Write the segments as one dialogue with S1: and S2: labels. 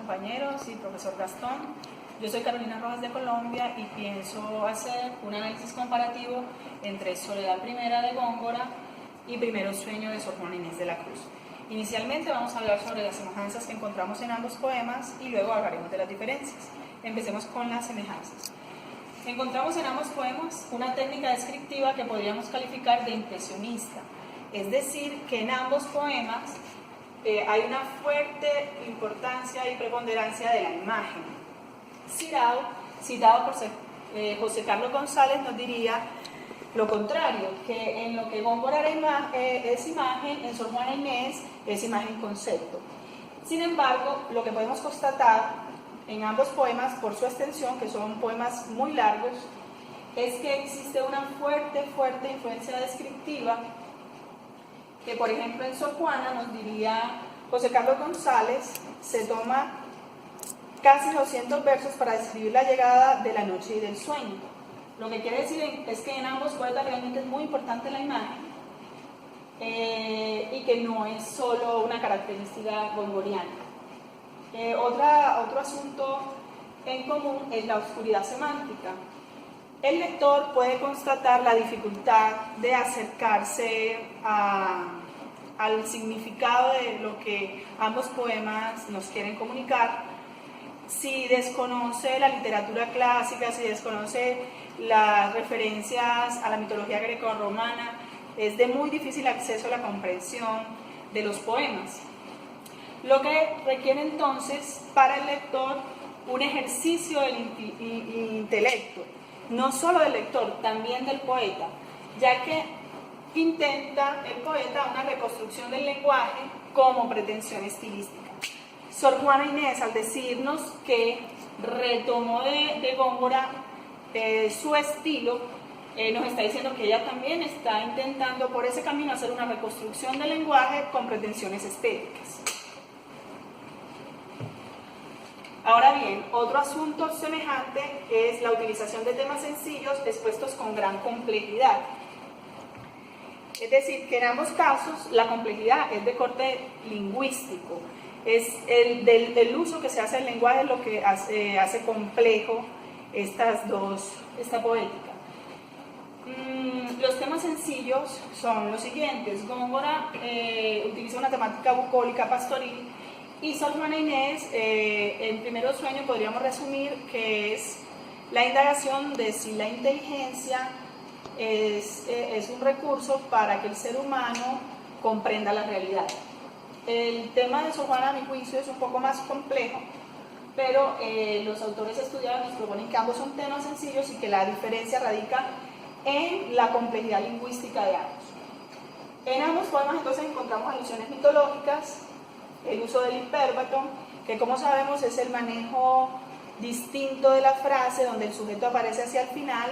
S1: compañeros y profesor Gastón. Yo soy Carolina Rojas de Colombia y pienso hacer un análisis comparativo entre Soledad Primera de Góngora y Primero Sueño de Sor Juana Inés de la Cruz. Inicialmente vamos a hablar sobre las semejanzas que encontramos en ambos poemas y luego hablaremos de las diferencias. Empecemos con las semejanzas. Encontramos en ambos poemas una técnica descriptiva que podríamos calificar de impresionista, es decir, que en ambos poemas hay una fuerte importancia y preponderancia de la imagen. Citado por José Carlos González, nos diría lo contrario, que en lo que Góngora es imagen, en Sor Juana Inés es imagen concepto. Sin embargo, lo que podemos constatar en ambos poemas, por su extensión, que son poemas muy largos, es que existe una fuerte influencia descriptiva que, por ejemplo, en Sor Juana nos diría José Carlos González, se toma casi 200 versos para describir la llegada de la noche y del sueño. Lo que quiere decir es que en ambos poetas realmente es muy importante la imagen y que no es solo una característica gongoriana. Otro asunto en común es la oscuridad semántica. El lector puede constatar la dificultad de acercarse al significado de lo que ambos poemas nos quieren comunicar si desconoce la literatura clásica, si desconoce las referencias a la mitología grecorromana. Es de muy difícil acceso a la comprensión de los poemas, lo que requiere entonces para el lector un ejercicio del intelecto, no solo del lector, también del poeta, ya que intenta el poeta una reconstrucción del lenguaje como pretensión estilística. Sor Juana Inés, al decirnos que retomó de Góngora su estilo, nos está diciendo que ella también está intentando por ese camino hacer una reconstrucción del lenguaje con pretensiones estéticas. Ahora bien, otro asunto semejante es la utilización de temas sencillos expuestos con gran complejidad. Es decir, que en ambos casos la complejidad es de corte lingüístico. Es el uso que se hace del lenguaje lo que hace complejo esta poética. Los temas sencillos son los siguientes. Góngora utiliza una temática bucólica pastoril y Sor Juana Inés, en Primero Sueño, podríamos resumir que es la indagación de si la inteligencia es un recurso para que el ser humano comprenda la realidad. El tema de Sor Juana, a mi juicio, es un poco más complejo, pero los autores estudiados nos proponen que ambos son temas sencillos y que la diferencia radica en la complejidad lingüística de ambos. En ambos poemas entonces encontramos alusiones mitológicas, el uso del imperbato, que como sabemos es el manejo distinto de la frase donde el sujeto aparece hacia el final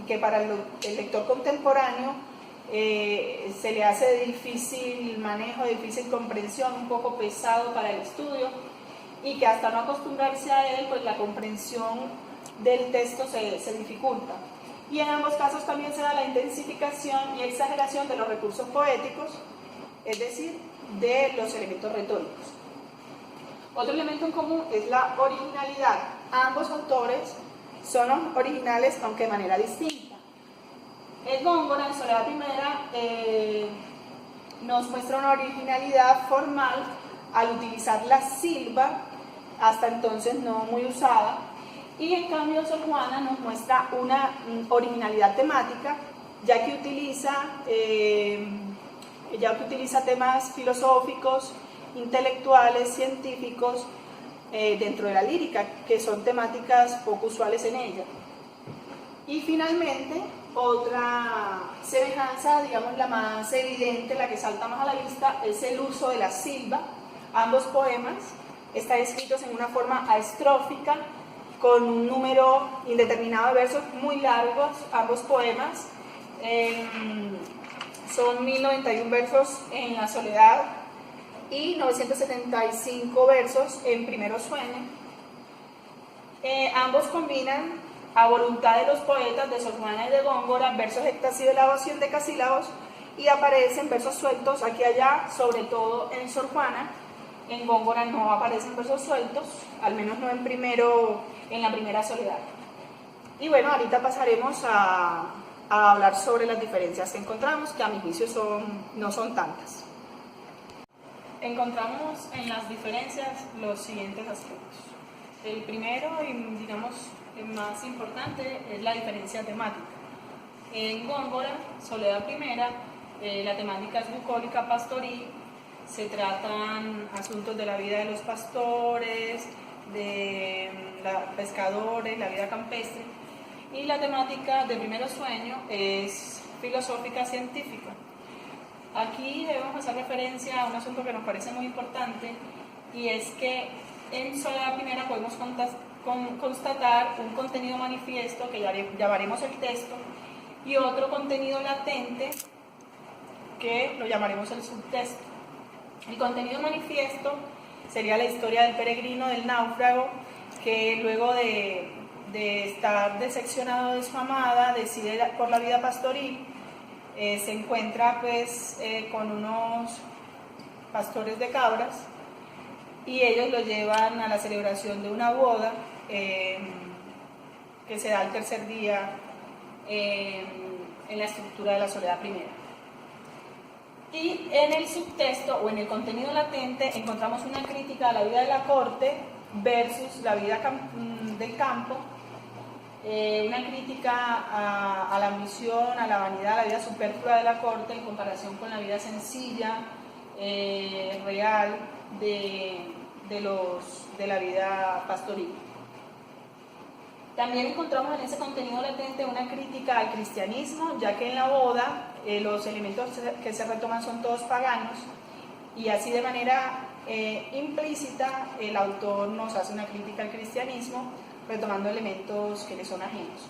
S1: y que para el lector contemporáneo se le hace de difícil manejo, de difícil comprensión, un poco pesado para el estudio y que hasta no acostumbrarse a él, pues la comprensión del texto se dificulta. Y en ambos casos también se da la intensificación y exageración de los recursos poéticos, es decir, de los elementos retóricos. Otro elemento en común es la originalidad. Ambos autores son originales, aunque de manera distinta. El Góngora, en Soledad Primera, nos muestra una originalidad formal al utilizar la silba, hasta entonces no muy usada, y en cambio Sor Juana nos muestra una originalidad temática, ya que utiliza temas filosóficos, intelectuales, científicos dentro de la lírica, que son temáticas poco usuales en ella. Y finalmente, otra semejanza, digamos la más evidente, la que salta más a la vista, es el uso de la silba. Ambos poemas están escritos en una forma aestrófica, con un número indeterminado de versos muy largos, ambos poemas. Son 1091 versos en La Soledad y 975 versos en Primero Sueño. Ambos combinan a voluntad de los poetas de Sor Juana y de Góngora versos hectasílabos y endecasílabos y aparecen versos sueltos aquí y allá, sobre todo en Sor Juana, en Góngora no aparecen versos sueltos, al menos no en la primera soledad. Y bueno, ahorita pasaremos a hablar sobre las diferencias que encontramos, que a mi juicio no son tantas. Encontramos en las diferencias los siguientes aspectos. El primero y digamos el más importante es la diferencia temática. En Góngora, Soledad Primera, la temática es bucólica pastoril, se tratan asuntos de la vida de los pastores, de pescadores, la vida campestre, y la temática de Primero Sueño es filosófica científica. Aquí debemos hacer referencia a un asunto que nos parece muy importante, y es que en Soledad Primera podemos constatar un contenido manifiesto que llamaremos el texto y otro contenido latente que lo llamaremos el subtexto. El contenido manifiesto sería la historia del peregrino, del náufrago, que luego de estar decepcionado de su amada decide por la vida pastoril. Se encuentra pues con unos pastores de cabras y ellos lo llevan a la celebración de una boda que se da al tercer día en la estructura de la Soledad Primera. Y en el subtexto o en el contenido latente encontramos una crítica a la vida de la corte versus la vida del campo, una crítica a la ambición, a la vanidad, a la vida superflua de la corte en comparación con la vida sencilla, real de la vida pastoril. También encontramos en ese contenido latente una crítica al cristianismo, ya que en la boda los elementos que se retoman son todos paganos, y así de manera implícita el autor nos hace una crítica al cristianismo, retomando elementos que le son ajenos.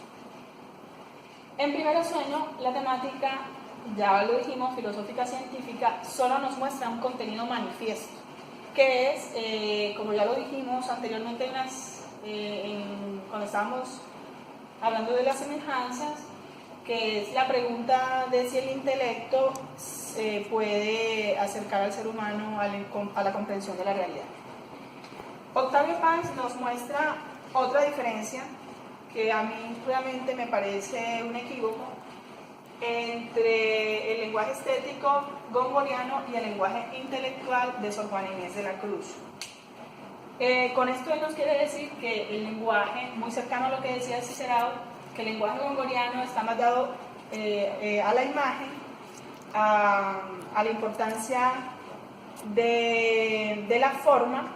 S1: En Primero Sueño, la temática, ya lo dijimos, filosófica científica, solo nos muestra un contenido manifiesto, que es, como ya lo dijimos anteriormente cuando estábamos hablando de las semejanzas, que es la pregunta de si el intelecto puede acercar al ser humano a la comprensión de la realidad. Octavio Paz nos muestra otra diferencia que a mí realmente me parece un equívoco entre el lenguaje estético gongoriano y el lenguaje intelectual de Sor Juana Inés de la Cruz. Con esto él nos quiere decir que el lenguaje, muy cercano a lo que decía Cicerao, que el lenguaje gongoriano está más dado a la imagen, a la importancia de la forma,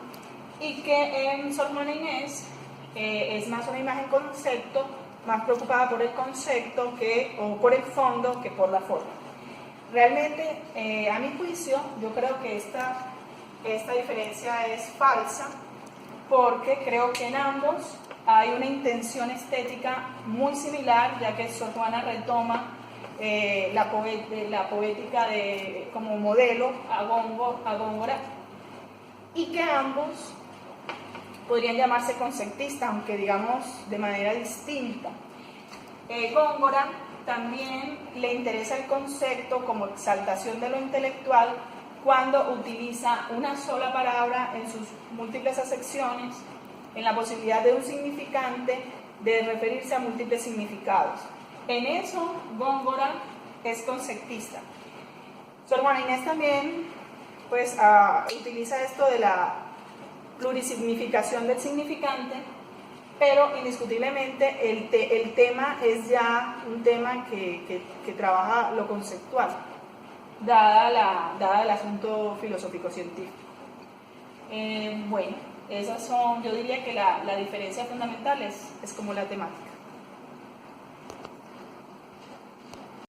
S1: y que en Sor Juana Inés es más una imagen concepto, más preocupada por el concepto o por el fondo que por la forma. Realmente, a mi juicio, yo creo que esta diferencia es falsa, porque creo que en ambos hay una intención estética muy similar, ya que Sor Juana retoma la poética como modelo a Góngora, y que ambos podrían llamarse conceptistas, aunque digamos de manera distinta. Góngora también le interesa el concepto como exaltación de lo intelectual cuando utiliza una sola palabra en sus múltiples acepciones, en la posibilidad de un significante de referirse a múltiples significados. En eso, Góngora es conceptista. Sor Juana Inés también pues, utiliza esto de la plurisignificación del significante, pero indiscutiblemente el tema es ya un tema que trabaja lo conceptual, dada el asunto filosófico-científico. Bueno, esas son, yo diría que la diferencia fundamental es como la temática.